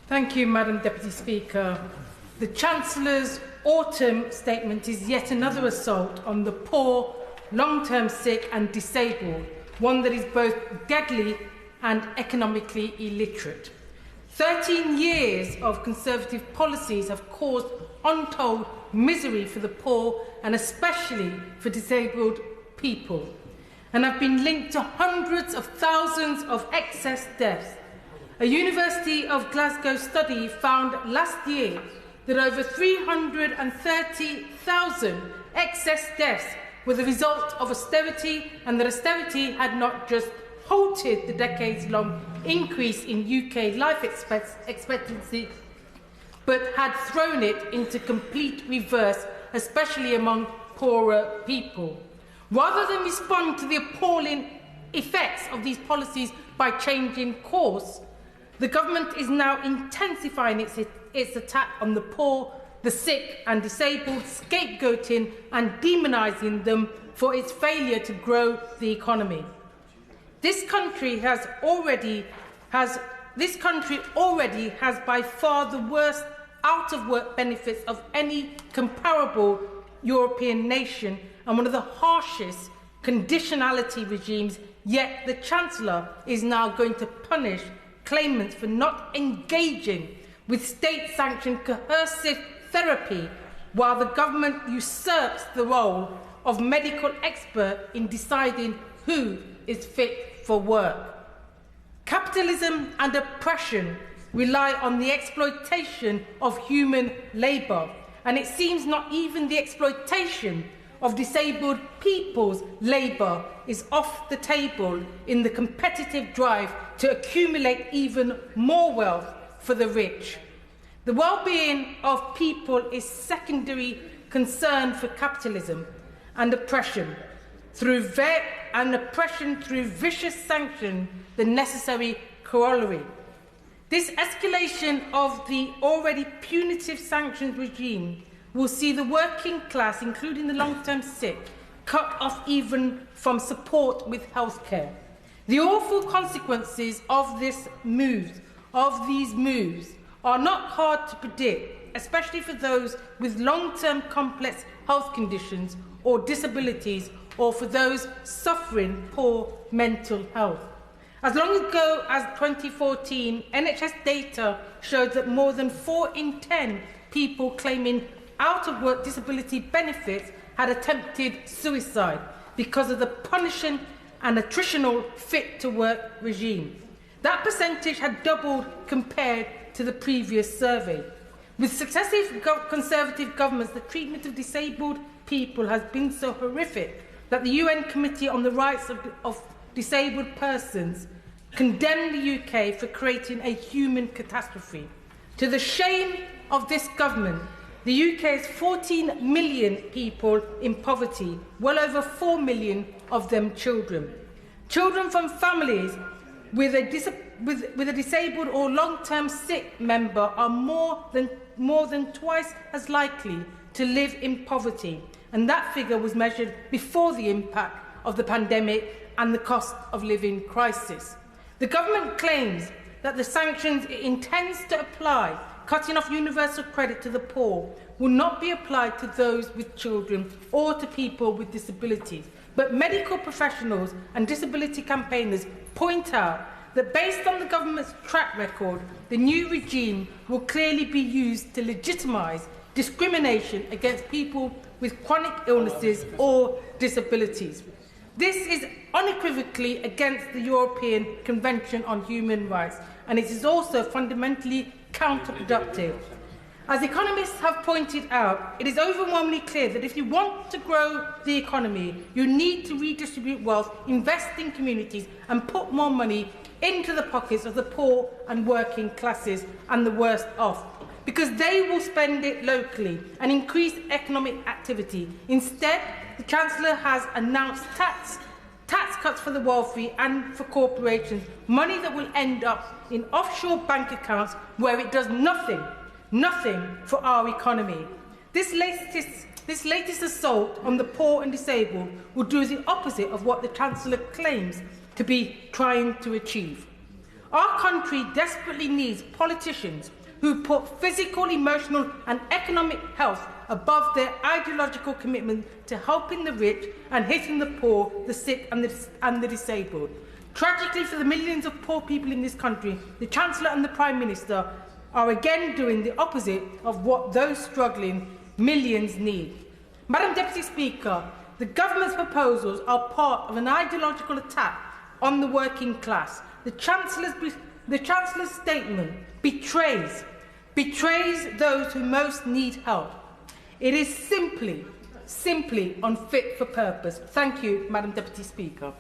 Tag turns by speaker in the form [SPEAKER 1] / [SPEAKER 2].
[SPEAKER 1] Thank you, Madam Deputy Speaker. The Chancellor's autumn statement is yet another assault on the poor, long-term sick and disabled, one that is both deadly and economically illiterate. 13 years of Conservative policies have caused untold misery for the poor and especially for disabled people, and have been linked to hundreds of thousands of excess deaths. A University of Glasgow study found last year that over 330,000 excess deaths were the result of austerity, and that austerity had not just halted the decades-long increase in UK life expectancy, but had thrown it into complete reverse, especially among poorer people. Rather than respond to the appalling effects of these policies by changing course, the government is now intensifying its attack on the poor, the sick and disabled, scapegoating and demonising them for its failure to grow the economy. This country already has by far the worst out-of-work benefits of any comparable European nation and one of the harshest conditionality regimes, yet the Chancellor is now going to punish claimants for not engaging with state-sanctioned coercive therapy, while the government usurps the role of medical expert in deciding who is fit for work. Capitalism and oppression rely on the exploitation of human labour, and it seems not even the exploitation of disabled people's labour is off the table in the competitive drive to accumulate even more wealth for the rich. The well-being of people is secondary concern for capitalism and oppression through vicious sanction, the necessary corollary. This escalation of the already punitive sanctions regime will see the working class, including the long-term sick, cut off even from support with healthcare. The awful consequences of these moves are not hard to predict, especially for those with long-term complex health conditions or disabilities, or for those suffering poor mental health. As long ago as 2014, NHS data showed that more than 4 in 10 people claiming out-of-work disability benefits had attempted suicide because of the punishing and attritional fit-to-work regime. That percentage had doubled compared to the previous survey. With successive Conservative governments, the treatment of disabled people has been so horrific that the UN Committee on the Rights of Disabled Persons condemned the UK for creating a human catastrophe. To the shame of this government, the UK has 14 million people in poverty, well over 4 million of them children. Children from families with a disabled or long-term sick member are more than twice as likely to live in poverty, and that figure was measured before the impact of the pandemic and the cost of living crisis. The government claims that the sanctions it intends to apply, cutting off universal credit to the poor, will not be applied to those with children or to people with disabilities. But medical professionals and disability campaigners point out that based on the government's track record, the new regime will clearly be used to legitimise discrimination against people with chronic illnesses or disabilities. This is unequivocally against the European Convention on Human Rights, and it is also fundamentally counterproductive. As economists have pointed out, it is overwhelmingly clear that if you want to grow the economy, you need to redistribute wealth, invest in communities, and put more money into the pockets of the poor and working classes and the worst off, because they will spend it locally and increase economic activity. Instead, the Chancellor has announced tax cuts for the wealthy and for corporations, money that will end up in offshore bank accounts where it does nothing for our economy. This latest assault on the poor and disabled will do the opposite of what the Chancellor claims to be trying to achieve. Our country desperately needs politicians who put physical, emotional and economic health above their ideological commitment to helping the rich and hitting the poor, the sick and the disabled. Tragically for the millions of poor people in this country, the Chancellor and the Prime Minister are again doing the opposite of what those struggling millions need. Madam Deputy Speaker, the government's proposals are part of an ideological attack on the working class. The Chancellor's statement betrays those who most need help. It is simply unfit for purpose. Thank you, Madam Deputy Speaker.